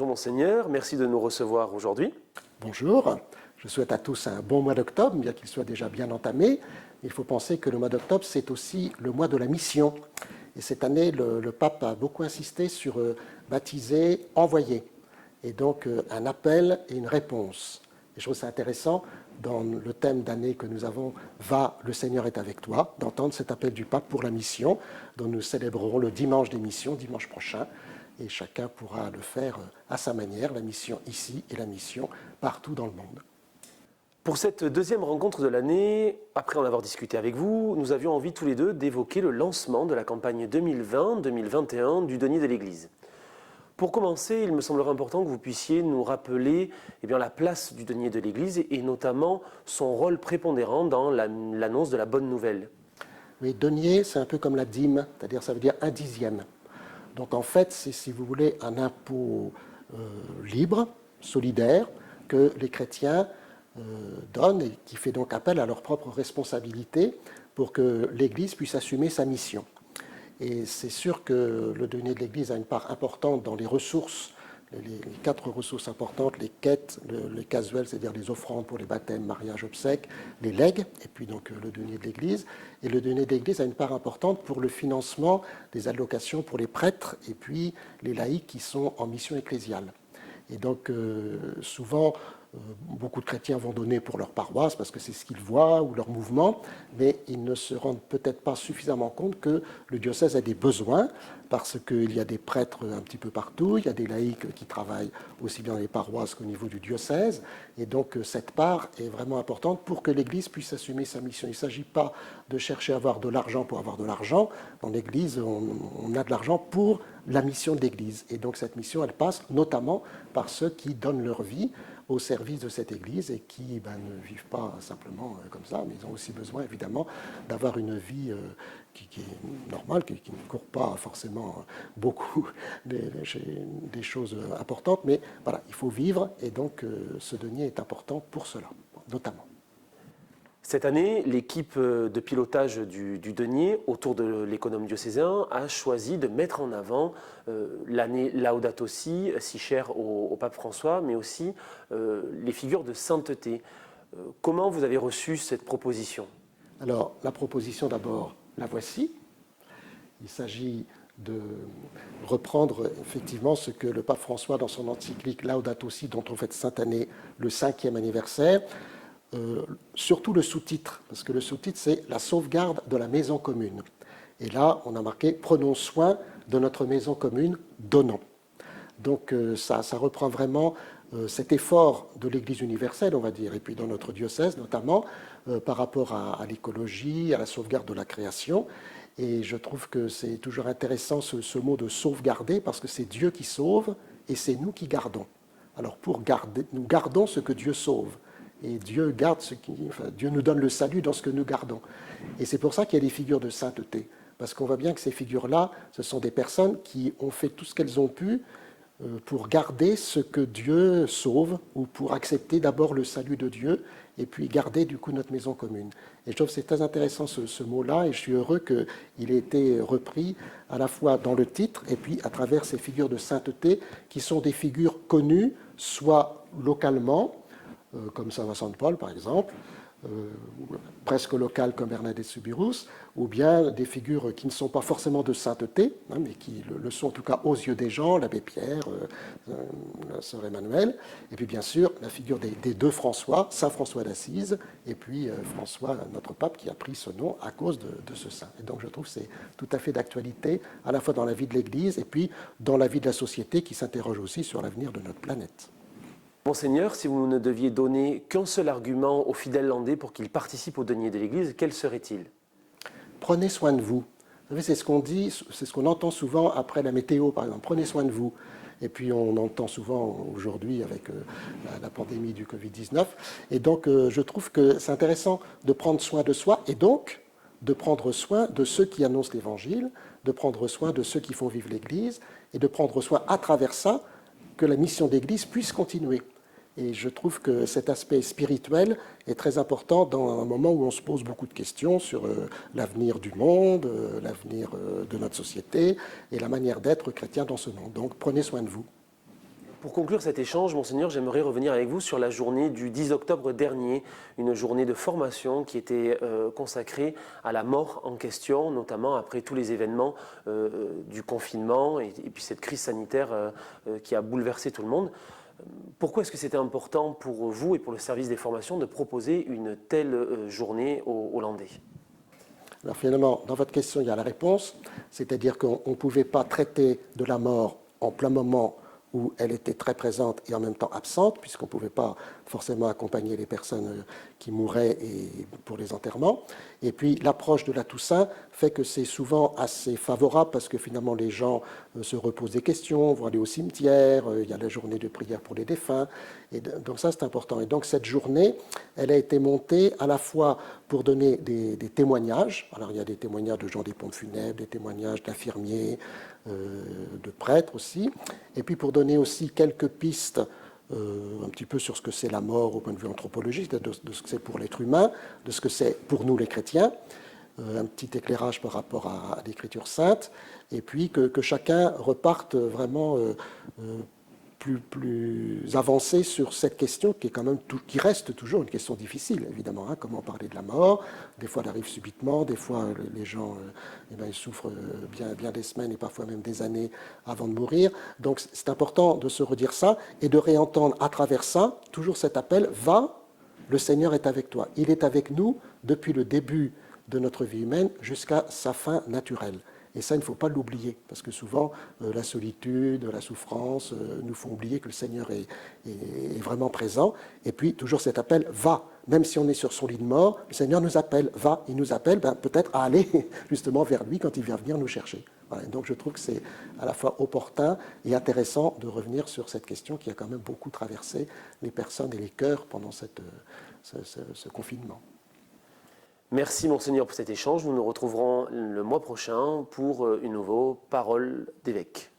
Bonjour Monseigneur, merci de nous recevoir aujourd'hui. Bonjour, je souhaite à tous un bon mois d'octobre, bien qu'il soit déjà bien entamé. Il faut penser que le mois d'octobre, c'est aussi le mois de la mission. Et cette année, le pape a beaucoup insisté sur baptiser, envoyer. Et donc un appel et une réponse. Et je trouve ça intéressant, dans le thème d'année que nous avons, Va, le Seigneur est avec toi, d'entendre cet appel du pape pour la mission, dont nous célébrerons le dimanche des missions, dimanche prochain. Et chacun pourra le faire à sa manière, la mission ici et la mission partout dans le monde. Pour cette deuxième rencontre de l'année, après en avoir discuté avec vous, nous avions envie tous les deux d'évoquer le lancement de la campagne 2020-2021 du denier de l'Église. Pour commencer, il me semblerait important que vous puissiez nous rappeler la place du denier de l'Église et notamment son rôle prépondérant dans l'annonce de la bonne nouvelle. Oui, denier, c'est un peu comme la dîme, c'est-à-dire ça veut dire un dixième. Donc en fait, c'est, si vous voulez, un impôt libre, solidaire, que les chrétiens donnent et qui fait donc appel à leur propre responsabilité pour que l'Église puisse assumer sa mission. Et c'est sûr que le denier de l'Église a une part importante dans les ressources, les quatre ressources importantes, les quêtes, les casuels, c'est-à-dire les offrandes pour les baptêmes, mariages, obsèques, les legs, et puis donc le denier de l'Église. Et le denier de l'Église a une part importante pour le financement des allocations pour les prêtres et puis les laïcs qui sont en mission ecclésiale. Et donc souvent, beaucoup de chrétiens vont donner pour leur paroisse parce que c'est ce qu'ils voient ou leur mouvement, mais ils ne se rendent peut-être pas suffisamment compte que le diocèse a des besoins parce qu'il y a des prêtres un petit peu partout, il y a des laïcs qui travaillent aussi bien dans les paroisses qu'au niveau du diocèse, et donc cette part est vraiment importante pour que l'Église puisse assumer sa mission. Il ne s'agit pas de chercher à avoir de l'argent pour avoir de l'argent. Dans l'Église, on a de l'argent pour la mission de l'Église, et donc cette mission, elle passe notamment par ceux qui donnent leur vie au service de cette Église et qui ne vivent pas simplement comme ça, mais ils ont aussi besoin évidemment d'avoir une vie qui est normale, qui ne court pas forcément beaucoup des choses importantes, mais voilà, il faut vivre et donc ce denier est important pour cela, notamment. Cette année, l'équipe de pilotage du denier autour de l'économe diocésain a choisi de mettre en avant l'année Laudato Si, si chère au pape François, mais aussi les figures de sainteté. Comment vous avez reçu cette proposition ? Alors, la proposition d'abord, la voici. Il s'agit de reprendre effectivement ce que le pape François, dans son encyclique Laudato Si, dont on fête cette année le 5e anniversaire, surtout le sous-titre, parce que le sous-titre, c'est la sauvegarde de la maison commune. Et là, on a marqué « Prenons soin de notre maison commune, donnons ». Donc ça reprend vraiment cet effort de l'Église universelle, on va dire, et puis dans notre diocèse notamment, par rapport à l'écologie, à la sauvegarde de la création. Et je trouve que c'est toujours intéressant ce mot de sauvegarder, parce que c'est Dieu qui sauve et c'est nous qui gardons. Alors pour garder, nous gardons ce que Dieu sauve. Et Dieu garde Dieu nous donne le salut dans ce que nous gardons. Et c'est pour ça qu'il y a des figures de sainteté. Parce qu'on voit bien que ces figures-là, ce sont des personnes qui ont fait tout ce qu'elles ont pu pour garder ce que Dieu sauve, ou pour accepter d'abord le salut de Dieu, et puis garder du coup notre maison commune. Et je trouve que c'est très intéressant ce mot-là, et je suis heureux qu'il ait été repris à la fois dans le titre, et puis à travers ces figures de sainteté, qui sont des figures connues, soit localement, comme Saint Vincent de Paul par exemple, presque locales comme Bernadette Soubirous, ou bien des figures qui ne sont pas forcément de sainteté, mais qui le sont en tout cas aux yeux des gens, l'abbé Pierre, la sœur Emmanuelle, et puis bien sûr la figure des deux François, Saint François d'Assise, et puis François, notre pape, qui a pris ce nom à cause de ce saint. Et donc je trouve que c'est tout à fait d'actualité, à la fois dans la vie de l'Église, et puis dans la vie de la société, qui s'interroge aussi sur l'avenir de notre planète. Monseigneur, si vous ne deviez donner qu'un seul argument aux fidèles landais pour qu'ils participent au denier de l'Église, quel serait-il ? Prenez soin de vous. Vous savez, c'est ce qu'on dit, c'est ce qu'on entend souvent après la météo, par exemple. Prenez soin de vous. Et puis on entend souvent aujourd'hui avec la pandémie du Covid-19. Et donc je trouve que c'est intéressant de prendre soin de soi et donc de prendre soin de ceux qui annoncent l'Évangile, de prendre soin de ceux qui font vivre l'Église et de prendre soin à travers ça que la mission d'Église puisse continuer. Et je trouve que cet aspect spirituel est très important dans un moment où on se pose beaucoup de questions sur l'avenir du monde, l'avenir de notre société et la manière d'être chrétien dans ce monde. Donc prenez soin de vous. Pour conclure cet échange, Monseigneur, j'aimerais revenir avec vous sur la journée du 10 octobre dernier, une journée de formation qui était consacrée à la mort en question, notamment après tous les événements du confinement et puis cette crise sanitaire qui a bouleversé tout le monde. Pourquoi est-ce que c'était important pour vous et pour le service des formations de proposer une telle journée aux Hollandais ? Alors finalement, dans votre question, il y a la réponse, c'est-à-dire qu'on ne pouvait pas traiter de la mort en plein moment où elle était très présente et en même temps absente, puisqu'on ne pouvait pas forcément accompagner les personnes qui mouraient et pour les enterrements. Et puis l'approche de la Toussaint fait que c'est souvent assez favorable, parce que finalement les gens se reposent des questions, vont aller au cimetière, il y a la journée de prière pour les défunts, et donc ça c'est important. Et donc cette journée, elle a été montée à la fois pour donner des témoignages. Alors il y a des témoignages de gens des pompes funèbres, des témoignages d'infirmiers, de prêtres aussi, et puis pour donner aussi quelques pistes un petit peu sur ce que c'est la mort au point de vue anthropologique, de ce que c'est pour l'être humain, de ce que c'est pour nous les chrétiens, un petit éclairage par rapport à l'Écriture sainte, et puis que chacun reparte vraiment plus avancé sur cette question qui est quand même qui reste toujours une question difficile, évidemment. Comment parler de la mort? Des fois, elle arrive subitement, des fois, les gens ils souffrent bien des semaines et parfois même des années avant de mourir. Donc, c'est important de se redire ça et de réentendre à travers ça toujours cet appel: va, le Seigneur est avec toi. Il est avec nous depuis le début de notre vie humaine jusqu'à sa fin naturelle. Et ça, il ne faut pas l'oublier, parce que souvent, la solitude, la souffrance nous font oublier que le Seigneur est vraiment présent. Et puis, toujours cet appel, va. Même si on est sur son lit de mort, le Seigneur nous appelle, va. Il nous appelle peut-être à aller justement vers lui quand il vient venir nous chercher. Voilà. Donc, je trouve que c'est à la fois opportun et intéressant de revenir sur cette question qui a quand même beaucoup traversé les personnes et les cœurs pendant ce confinement. Merci Monseigneur pour cet échange. Nous nous retrouverons le mois prochain pour une nouvelle parole d'évêque.